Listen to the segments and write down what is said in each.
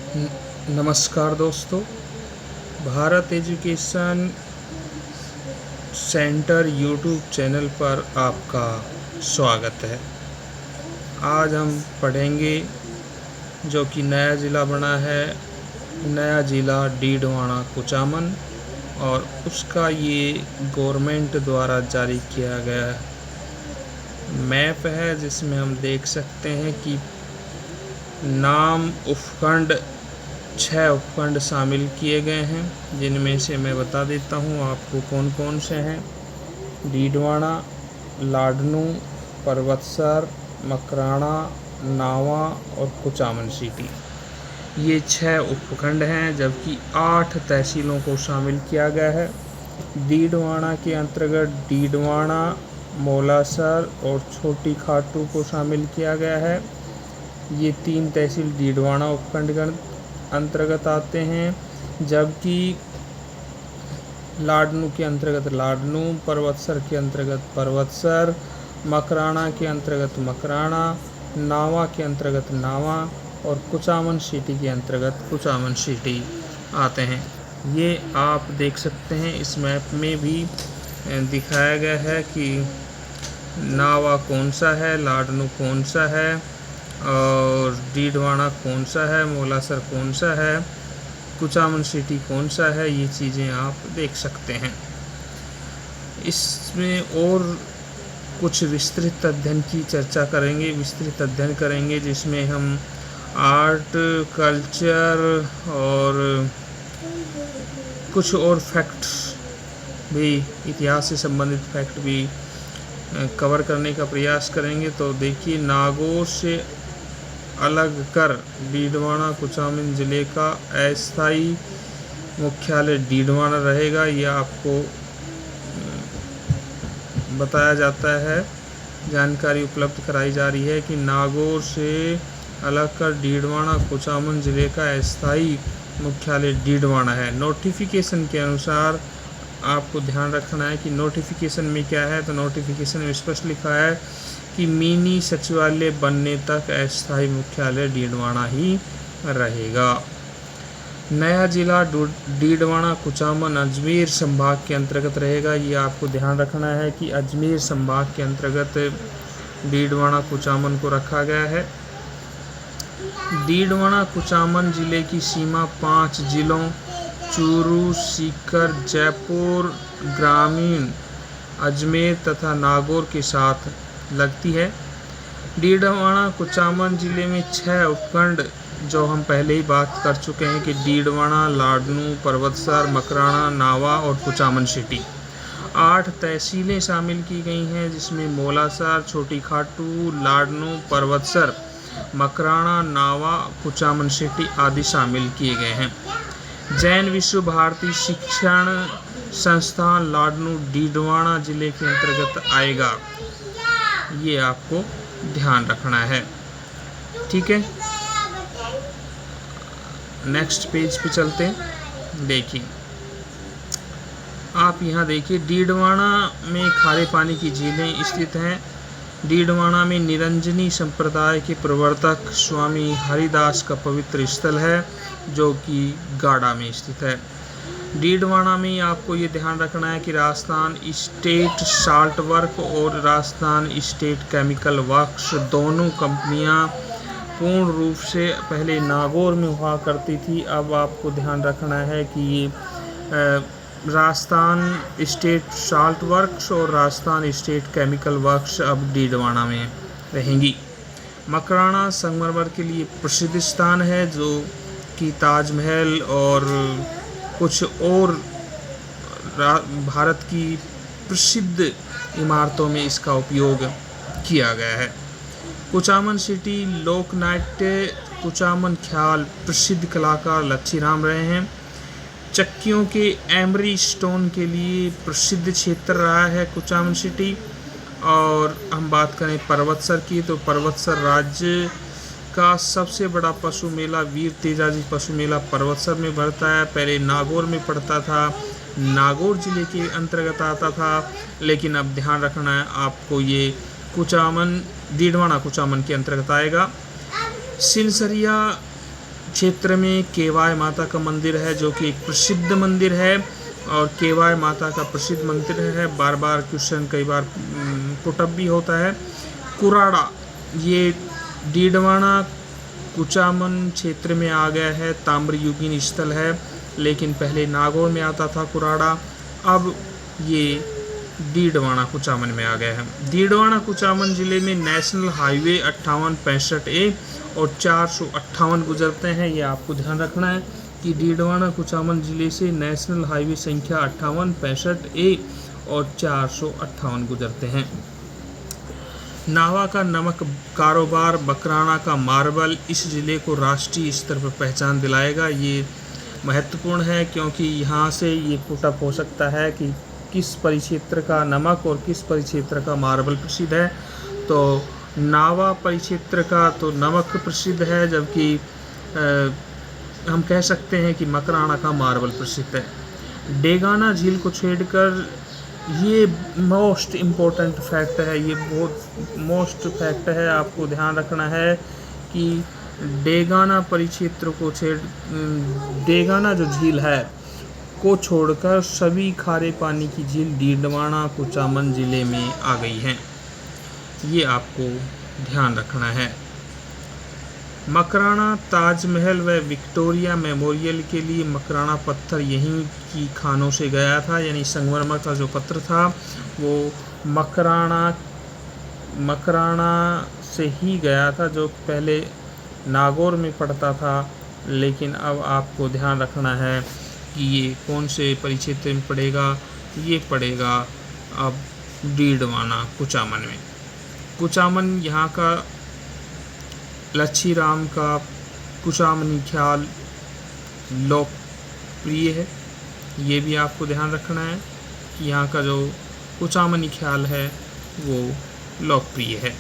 नमस्कार दोस्तों, Bharat education centre YouTube channel पर आपका स्वागत है। आज हम पढ़ेंगे जो कि नया ज़िला बना है, नया ज़िला डीडवाना कुचामन, और उसका ये गवर्नमेंट द्वारा जारी किया गया मैप है, जिसमें हम देख सकते हैं कि नाम उपखंड 6 उपखंड शामिल किए गए हैं, जिनमें से मैं बता देता हूँ आपको कौन कौन से हैं। डीडवाना, लाडनू, पर्वतसर, मकराना, नावा और कुचामन सिटी, ये 6 उपखंड हैं, जबकि 8 तहसीलों को शामिल किया गया है। डीडवाना के अंतर्गत डीडवाना, मौलासर और छोटी खाटू को शामिल किया गया है। ये 3 तहसील डीडवाना उपखंड के अंतर्गत आते हैं, जबकि लाडनू के अंतर्गत लाडनू, पर्वतसर के अंतर्गत पर्वतसर, मकराना के अंतर्गत मकराना, नावा के अंतर्गत नावा और कुचामन सिटी के अंतर्गत कुचामन सिटी आते हैं। ये आप देख सकते हैं, इस मैप में भी दिखाया गया है कि नावा कौन सा है, लाडनू कौन सा है और डीडवाना कौन सा है, मौलासर कौन सा है, कुचामन सिटी कौन सा है। ये चीज़ें आप देख सकते हैं। इसमें और कुछ विस्तृत अध्ययन की चर्चा करेंगे, विस्तृत अध्ययन करेंगे, जिसमें हम आर्ट, कल्चर और कुछ और फैक्ट्स भी, इतिहास से संबंधित फैक्ट भी कवर करने का प्रयास करेंगे। तो देखिए, नागौर से अलग कर डीडवाना कुचामन ज़िले का अस्थायी मुख्यालय डीडवाना रहेगा, यह आपको बताया जाता है, जानकारी उपलब्ध कराई जा रही है कि नागौर से अलग कर डीडवाना कुचामन ज़िले का अस्थायी मुख्यालय डीडवाना है। नोटिफिकेशन के अनुसार आपको ध्यान रखना है कि नोटिफिकेशन में क्या है। तो नोटिफिकेशन में स्पष्ट लिखा है कि मिनी सचिवालय बनने तक अस्थायी मुख्यालय डीडवाना ही रहेगा। नया जिला डीडवाना कुचामन अजमेर संभाग के अंतर्गत रहेगा। ये आपको ध्यान रखना है कि अजमेर संभाग के अंतर्गत डीडवाना कुचामन को रखा गया है। डीडवाना कुचामन जिले की सीमा 5 जिलों चूरू, सीकर, जयपुर ग्रामीण, अजमेर तथा नागौर के साथ लगती है। डीडवाना कुचामन जिले में 6 उपखंड, जो हम पहले ही बात कर चुके हैं कि डीडवाना, लाडनू, पर्वतसर, मकराना, नावा और कुचामन सिटी। 8 तहसीलें शामिल की गई हैं, जिसमें मौलासर, छोटी खाटू, लाडनू, पर्वतसर, मकराना, नावा, कुचामन सिटी आदि शामिल किए गए हैं। जैन विश्व भारती शिक्षण संस्थान लाडनू डीडवाना जिले के अंतर्गत आएगा, ये आपको ध्यान रखना है। ठीक है, नेक्स्ट पेज पे चलते हैं। देखिए, आप यहाँ देखिए, डीडवाना में खारे पानी की झीलें स्थित हैं। डीडवाना में निरंजनी संप्रदाय के प्रवर्तक स्वामी हरिदास का पवित्र स्थल है, जो कि गाड़ा में स्थित है। डीडवाना में आपको ये ध्यान रखना है कि राजस्थान स्टेट साल्ट वर्क और राजस्थान स्टेट केमिकल वर्क्स दोनों कंपनियां पूर्ण रूप से पहले नागौर में हुआ करती थी। अब आपको ध्यान रखना है कि ये राजस्थान स्टेट साल्ट वर्क्स और राजस्थान स्टेट केमिकल वर्क्स अब डीडवाना में रहेंगी। मकराना संगमरमर के लिए प्रसिद्ध स्थान है, जो कि ताजमहल और कुछ और भारत की प्रसिद्ध इमारतों में इसका उपयोग किया गया है। कुचामन सिटी लोक नाट्य कुचामन ख्याल प्रसिद्ध कलाकार लच्छीराम रहे हैं। चक्कियों के एमरी स्टोन के लिए प्रसिद्ध क्षेत्र रहा है कुचामन सिटी। और हम बात करें पर्वतसर की, तो पर्वतसर राज्य का सबसे बड़ा पशु मेला वीर तेजाजी पशु मेला पर्वतसर में बढ़ता है। पहले नागौर में पड़ता था, नागौर जिले के अंतर्गत आता था, लेकिन अब ध्यान रखना है आपको, ये कुचामन डीडवाना कुचामन के अंतर्गत आएगा। सिनसरिया क्षेत्र में केवाय माता का मंदिर है, जो कि एक प्रसिद्ध मंदिर है और केवाय माता का प्रसिद्ध मंदिर है। बार बार क्वेश्चन कई बार पुटअप भी होता है। कुराड़ा, ये डीडवाना कुचामन क्षेत्र में आ गया है, ताम्रयुगीन स्थल है, लेकिन पहले नागौर में आता था कुराड़ा, अब ये डीडवाना कुचामन में आ गया है। डीडवाना कुचामन जिले में नेशनल हाईवे 5865A और 458 गुजरते हैं। ये आपको ध्यान रखना है कि डीडवाना कुचामन जिले से नेशनल हाईवे संख्या 5865A और 458 गुजरते हैं। नावा का नमक कारोबार, बकराना का मार्बल इस ज़िले को राष्ट्रीय स्तर पर पहचान दिलाएगा। ये महत्वपूर्ण है क्योंकि यहाँ से ये पुटअप हो सकता है कि किस परिक्षेत्र का नमक और किस परिक्षेत्र का मार्बल प्रसिद्ध है। तो नावा परिक्षेत्र का तो नमक प्रसिद्ध है, जबकि हम कह सकते हैं कि मकराना का मार्बल प्रसिद्ध है। डेगाना झील को छेड़कर, ये मोस्ट इम्पोर्टेंट फैक्ट है, ये बहुत मोस्ट फैक्ट है, आपको ध्यान रखना है कि डेगाना परिक्षेत्र को डेगाना जो झील है को छोड़कर सभी खारे पानी की झील डीडवाना कुचामन जिले में आ गई हैं। ये आपको ध्यान रखना है। मकराना ताजमहल व विक्टोरिया मेमोरियल के लिए मकराना पत्थर यहीं की खानों से गया था, यानी संगमरमर का जो पत्थर था वो मकराना से ही गया था, जो पहले नागौर में पड़ता था, लेकिन अब आपको ध्यान रखना है कि ये कौन से परिक्षेत्र में पड़ेगा। ये पड़ेगा अब डीडवाना कुचामन में। कुचामन यहाँ का लच्छी राम का कुचामनी ख्याल लोकप्रिय है। ये भी आपको ध्यान रखना है कि यहाँ का जो कुचामनी ख्याल है वो लोकप्रिय है।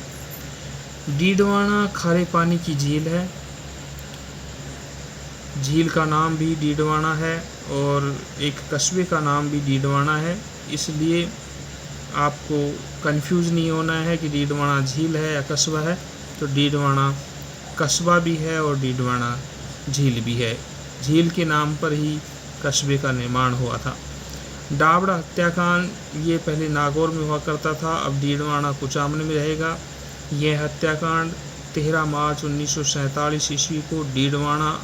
डीडवाना खारे पानी की झील है। झील का नाम भी डीडवाना है और एक कस्बे का नाम भी डीडवाना है, इसलिए आपको कंफ्यूज नहीं होना है कि डीडवाना झील है या कस्बा है। तो डीडवाना कस्बा भी है और डीडवाना झील भी है। झील के नाम पर ही कस्बे का निर्माण हुआ था। डाबड़ा हत्याकांड, ये पहले नागौर में हुआ करता था, अब डीडवाना कुचामन में रहेगा। यह हत्याकांड 13 मार्च 1947 ईस्वी को डीडवाना,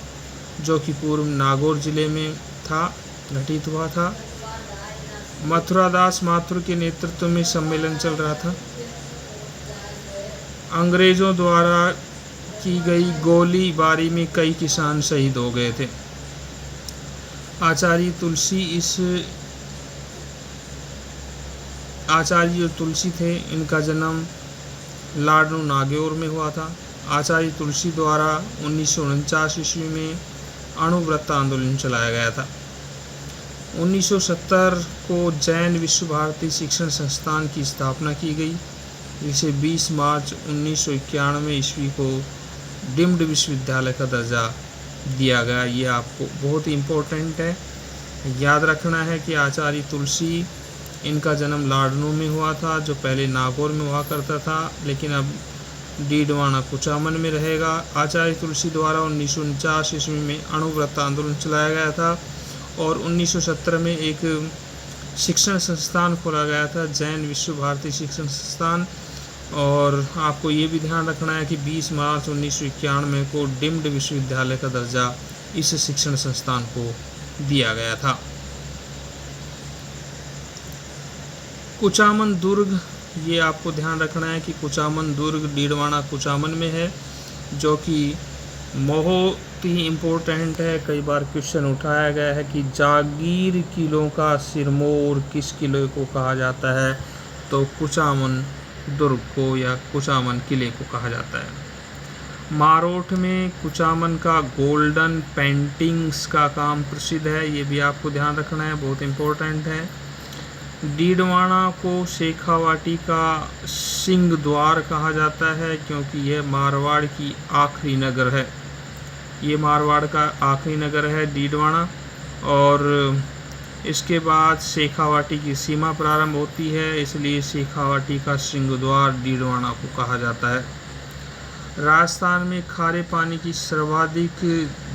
जो कि पूर्व नागौर जिले में था, घटित हुआ था। मथुरादास माथुर के नेतृत्व में सम्मेलन चल रहा था। अंग्रेजों द्वारा की गई गोलीबारी में कई किसान शहीद हो गए थे। आचार्य जो तुलसी थे, इनका जन्म लाडनू नागौर में हुआ था। आचार्य तुलसी द्वारा 1949 ईस्वी में अणुव्रत आंदोलन चलाया गया था। 1970 को जैन विश्व भारती शिक्षण संस्थान की स्थापना की गई, जिसे 20 मार्च 1991 ईस्वी को डीम्ड विश्वविद्यालय का दर्जा दिया गया। ये आपको बहुत ही इम्पोर्टेंट है, याद रखना है कि आचार्य तुलसी, इनका जन्म लाडनू में हुआ था, जो पहले नागौर में हुआ करता था, लेकिन अब डीडवाना कुचामन में रहेगा। आचार्य तुलसी द्वारा 1949 ईस्वी में अणुव्रत आंदोलन चलाया गया था और 1970 में एक शिक्षण संस्थान खोला गया था, जैन विश्व भारती शिक्षण संस्थान। और आपको ये भी ध्यान रखना है कि 20 मार्च 1991 को डीम्ड विश्वविद्यालय का दर्जा इस शिक्षण संस्थान को दिया गया था। कुचामन दुर्ग, ये आपको ध्यान रखना है कि कुचामन दुर्ग डीडवाना कुचामन में है, जो कि बहुत ही इम्पोर्टेंट है। कई बार क्वेश्चन उठाया गया है कि जागीर किलों का सिरमौर किस किले को कहा जाता है, तो कुचामन दुर्ग को या कुचामन किले को कहा जाता है। मारोठ में कुचामन का गोल्डन पेंटिंग्स का काम प्रसिद्ध है, ये भी आपको ध्यान रखना है, बहुत इम्पोर्टेंट है। डीडवाना को शेखावाटी का सिंह द्वार कहा जाता है, क्योंकि यह मारवाड़ की आखिरी नगर है। ये मारवाड़ का आखिरी नगर है डीडवाना, और इसके बाद शेखावाटी की सीमा प्रारंभ होती है, इसलिए शेखावाटी का सिंह द्वार डीडवाना को कहा जाता है। राजस्थान में खारे पानी की सर्वाधिक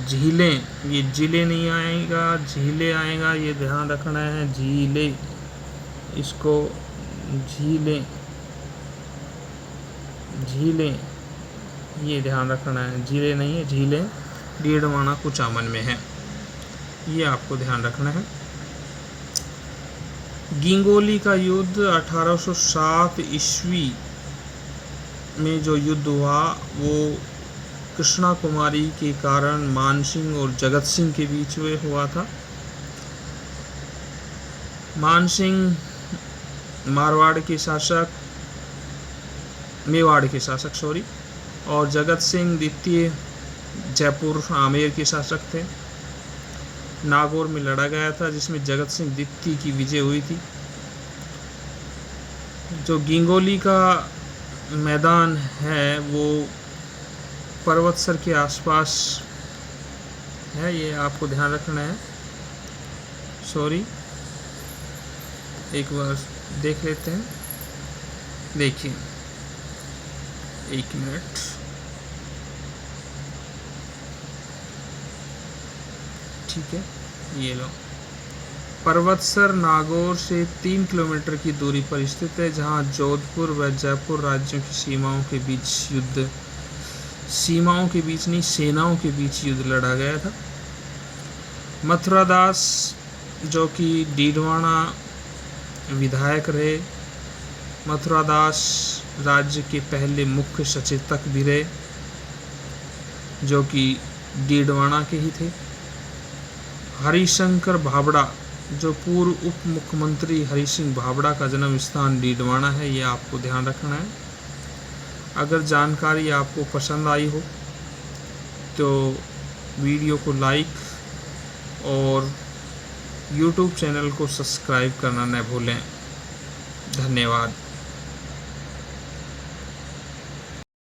झीलें, ये जिले नहीं आएगा, झीलें आएगा, ये ध्यान रखना है। झीलें, इसको झीलें, झीलें, ये ध्यान रखना है। झीलें नहीं है, झीलें डीडवाना कुचामन में है, ये आपको ध्यान रखना है। गिंगोली का युद्ध 1807 ईस्वी में जो युद्ध हुआ वो कृष्णा कुमारी के कारण मानसिंह और जगत सिंह के बीच में हुआ था। मानसिंह मारवाड़ के शासक, मेवाड़ के शासक सॉरी, और जगत सिंह द्वितीय जयपुर आमेर के शासक थे। नागौर में लड़ा गया था जिसमें जगत सिंह द्वितीय की विजय हुई थी। जो गिंगोली का मैदान है वो पर्वतसर के आसपास है, ये आपको ध्यान रखना है। सॉरी, एक बार देख लेते हैं। देखिए, एक मिनट, ठीक है, ये लो। पर्वतसर नागौर से 3 किलोमीटर की दूरी पर स्थित है, जहां जोधपुर व जयपुर राज्यों की सीमाओं के बीच युद्ध, सीमाओं के बीच नहीं, सेनाओं के बीच युद्ध लड़ा गया था। मथुरादास जो कि डीडवाना विधायक रहे, मथुरादास राज्य के पहले मुख्य सचेतक भी रहे, जो कि डीडवाना के ही थे। हरिशंकर भाबड़ा, जो पूर्व उप मुख्यमंत्री हरि सिंह भाबड़ा का जन्म स्थान डीडवाना है, ये आपको ध्यान रखना है। अगर जानकारी आपको पसंद आई हो तो वीडियो को लाइक और YouTube चैनल को सब्सक्राइब करना न भूलें। धन्यवाद।